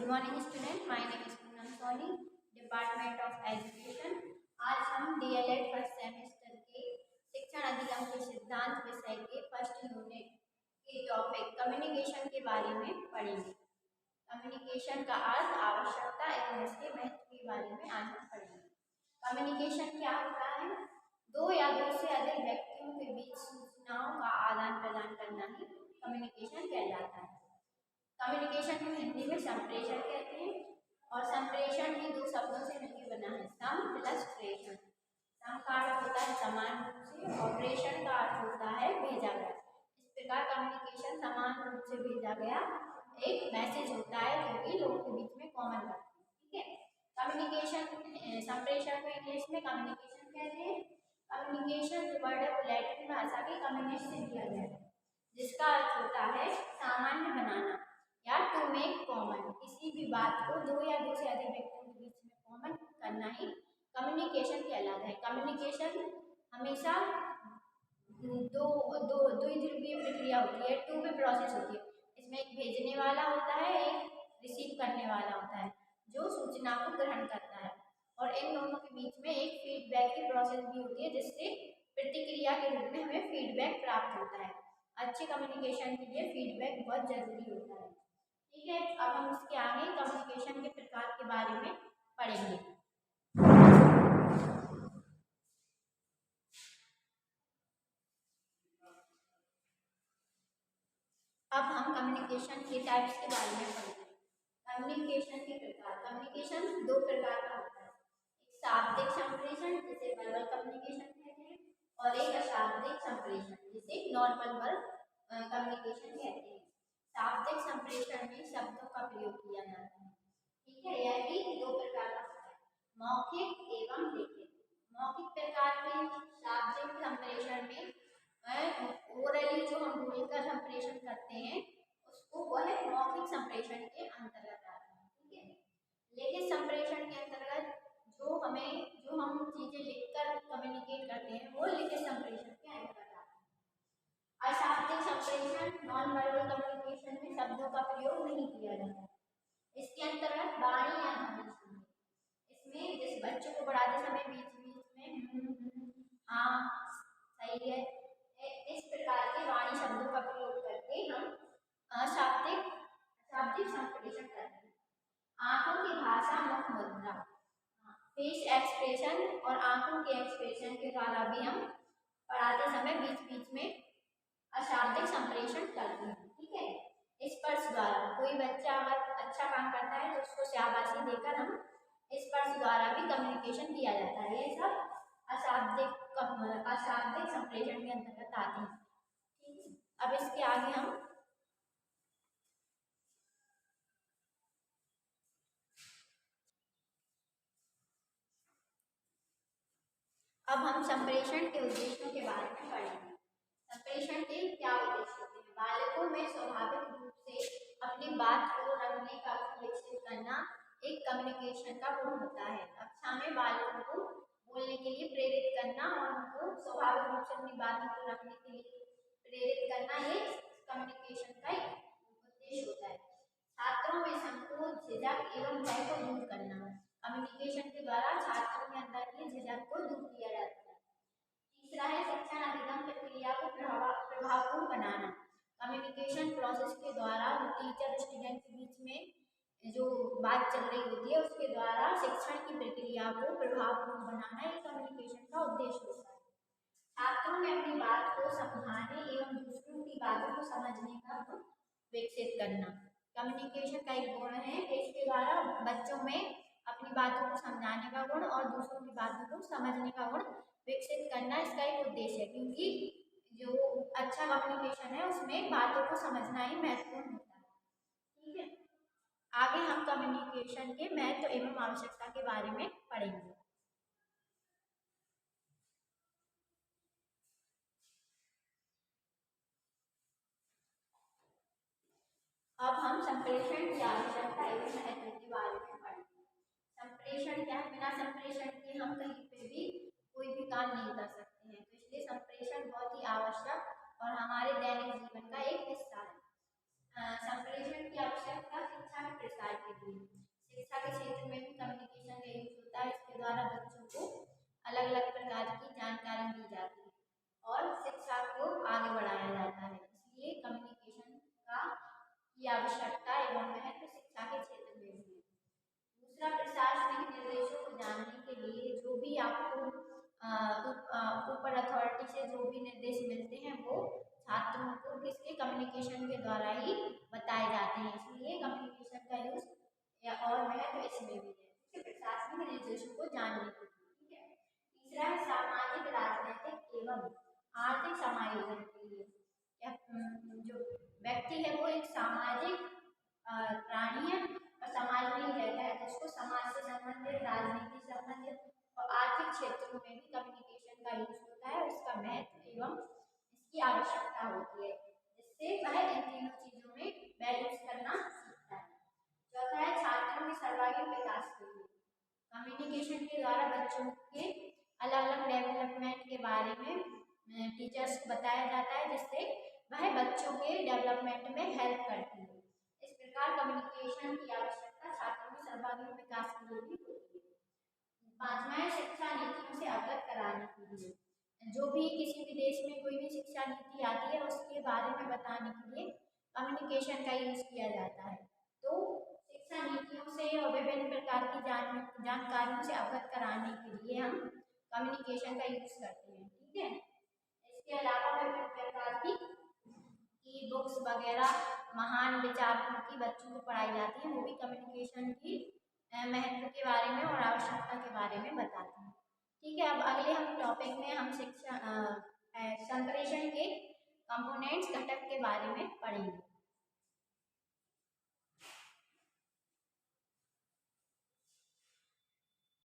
Good morning student, my name is Poonam Soni, department of education. आज हम DElEd first semester के शिक्षण अधिगम के सिद्धांत विषय के फर्स्ट यूनिट के टॉपिक कम्युनिकेशन के बारे में पढ़ेंगे। कम्युनिकेशन का अर्थ, आवश्यकता एवं इसके महत्व के बारे में आज हम पढ़ेंगे। कम्युनिकेशन क्या होता है? दो या दो से अधिक व्यक्तियों के बीच सूचनाओं का आदान प्रदान करना ही कम्युनिकेशन कहलाता है। कम्युनिकेशन को हिंदी में संप्रेषण कहते हैं और संप्रेषण भी दो शब्दों से मिलकर बना है, सम प्लस प्रेषण। सम का अर्थ होता है समान रूप से और प्रेषण का अर्थ होता है भेजा गया। इस प्रकार कम्युनिकेशन समान रूप से भेजा गया एक मैसेज होता है जो कि लोगों के बीच में कॉमन रखते हैं। ठीक है, कम्युनिकेशन संप्रेषण को इंग्लिश में कम्युनिकेशन कहते हैं। कम्युनिकेशन जो वर्ड है वो लैटिन भाषा के कम्युनिस्ट से लिया गया है, जिसका अर्थ होता है सामान्य बनाना या टू मेक कॉमन। किसी भी बात को दो या दो से अधिक व्यक्तियों के बीच में कॉमन करना ही कम्युनिकेशन कहलाता है। कम्युनिकेशन हमेशा द्विध्रुवीय प्रक्रिया होती है, टू वे प्रोसेस होती है। इसमें एक भेजने वाला होता है, एक रिसीव करने वाला होता है जो सूचना को ग्रहण करता है, और इन दोनों के बीच में एक फीडबैक की प्रोसेस भी होती है जिससे प्रतिक्रिया के रूप में हमें फीडबैक प्राप्त होता है। अच्छे कम्युनिकेशन के लिए फीडबैक बहुत जरूरी होता है। ठीक है, अब हम इसके आगे कम्युनिकेशन के प्रकार के बारे में पढ़ेंगे। अब हम कम्युनिकेशन के टाइप्स के बारे में पढ़ेंगे। कम्युनिकेशन के प्रकार, कम्युनिकेशन दो प्रकार का होता है, एक शाब्दिक संप्रेषण जिसे वर्बल कम्युनिकेशन कहते हैं और एक अशाब्दिक संप्रेषण जिसे नॉन वर्बल कम्युनिकेशन कहते हैं। शाब्दिक संप्रेषण में शब्दों का प्रयोग किया जाता है। ठीक है, यह भी दो प्रकार का होता है, मौखिक एवं लिखित। मौखिक प्रकार में शाब्दिक संप्रेषण में ओरली जो हम बोलकर संप्रेषण करते हैं उसको वह मौखिक संप्रेषण के अंतर्गत आता है। ठीक है, लिखित संप्रेषण के अंतर्गत जो हम चीजें लिखकर कम्युनिकेट करते हैं वो लिखित संप्रेषण के अंतर्गत आता है। अशाब्दिक संप्रेषण नॉन वर्बल कम्युनिकेशन में शब्दों का प्रयोग नहीं किया जाता। इसके अंतर्गत वाणी या ध्वनि शामिल। इसमें जिस बच्चों को पढ़ाते समय बीच बीच में हाँ सही है इस प्रकार के वाणी शब्दों का प्रयोग करके हम अशाब्दिक संप्रेषण करते हैं। आंखों की भाषा, मुख मुद्रा, फेस एक्सप्रेशन और आंखों के एक्सप्रेशन के द्वारा भी हम पढ़ाते समय बीच बीच में अशाब्दिक संप्रेषण करते हैं। ठीक है, स्पर्श द्वारा कोई बच्चा अगर अच्छा काम करता है तो उसको शाबाशी देकर हम स्पर्श द्वारा भी कम्युनिकेशन किया जाता है। ये सब अशाब्दिक संप्रेषण के अंतर्गत आते हैं। ठीक है, अब इसके आगे हम संप्रेषण के उद्देश्यों के बारे में पढ़ेंगे। संप्रेषण के क्या उद्देश्य होते हैं? बालकों में स्वाभाविक रूप से अपनी बात को रखने का विकसित करना एक कम्युनिकेशन का गुण होता है। कक्षा में बालकों को बोलने के लिए प्रेरित करना और उनको स्वाभाविक रूप से अपनी बातों को रखने के लिए प्रेरित करना ये कम्युनिकेशन का उद्देश्य होता है। छात्रों में संकोच, झिझक एवं भय को दूर करना। कम्युनिकेशन के द्वारा छात्रों के अंदर की झिझक को दूर किया जाता है। तीसरा है शिक्षण अधिगम प्रक्रिया को प्रभावपूर्ण बनाना। कम्युनिकेशन प्रोसेस के द्वारा टीचर स्टूडेंट के बीच में जो बात चल रही होती है उसके द्वारा शिक्षण की प्रक्रिया को प्रभावपूर्ण बनाना एक कम्युनिकेशन का उद्देश्य होता है। छात्रों में अपनी बात को समझाने एवं दूसरों की बातों को समझने का गुण विकसित करना कम्युनिकेशन का एक गुण है। इसके द्वारा बच्चों में अपनी बातों को समझाने का गुण और दूसरों की बातों को समझने का गुण विकसित करना इसका एक उद्देश्य है, क्योंकि जो अच्छा कम्युनिकेशन है उसमें बातों को समझना ही महत्वपूर्ण होता है। ठीक है, आगे हम कम्युनिकेशन के महत्व एवं आवश्यकता के बारे में पढ़ेंगे। अब हम संप्रेषण की आवश्यकता एवं महत्व के बारे में पढ़ेंगे। संप्रेषण क्या है? बिना संप्रेषण के हम कहीं पे भी कोई भी काम नहीं कर सकते हैं, तो इसलिए संप्रेषण बहुत ही आवश्यक और हमारे दैनिक जीवन का एक हिस्सा है। संप्रेषण की आवश्यकता शिक्षा के प्रसार के लिए। वो छात्रों को किसके कम्युनिकेशन के द्वारा ही बताए जाते हैं, इसलिए कम्युनिकेशन का यूज और महत्व इसमें भी है, प्रशासनिक निर्देशों को जानने के लिए। ठीक है, तीसरा है सामाजिक राजनीतिक एवं आर्थिक समायोजन के लिए। जो व्यक्ति है वो एक सामाजिक प्राणी है और समाज में ही रहता है, तो उसको समाज से संबंधित, राजनीति से संबंधित और आर्थिक क्षेत्रों में भी कम्युनिकेशन का यूज होता है, उसका महत्व एवं इसकी आवश्यकता होती है, जिससे वह इन तीनों चीजों में बैलेंस करना सीखता है। चौथा है छात्रों के सर्वांगीण विकास के लिए। कम्युनिकेशन के द्वारा बच्चों के अलग अलग डेवलपमेंट के बारे में टीचर्स को बताया जाता है, जिससे वह बच्चों के डेवलपमेंट में हेल्प करती है। इस प्रकार कम्युनिकेशन की आवश्यकता छात्रों के सर्वांगीण विकास के लिए भी होती है। पांचवा है शिक्षा नीतियों से अवगत कराने के लिए। जो भी किसी भी देश में कोई भी शिक्षा नीति आती है उसके बारे में बताने के लिए कम्युनिकेशन का यूज किया जाता है। तो शिक्षा नीतियों से और विभिन्न प्रकार की जानकारियों से अवगत कराने के लिए हम कम्युनिकेशन का यूज करते हैं। ठीक है, इसके अलावा विभिन्न प्रकार की बुक्स वगैरह महान विचारकों की बच्चों को पढ़ाई जाती है, वो भी कम्युनिकेशन की महत्व के बारे में और आवश्यकता के बारे में बताते हैं। ठीक है, अब अगले हम टॉपिक में हम शिक्षा संप्रेषण के कंपोनेंट्स घटक के बारे में पढ़ेंगे।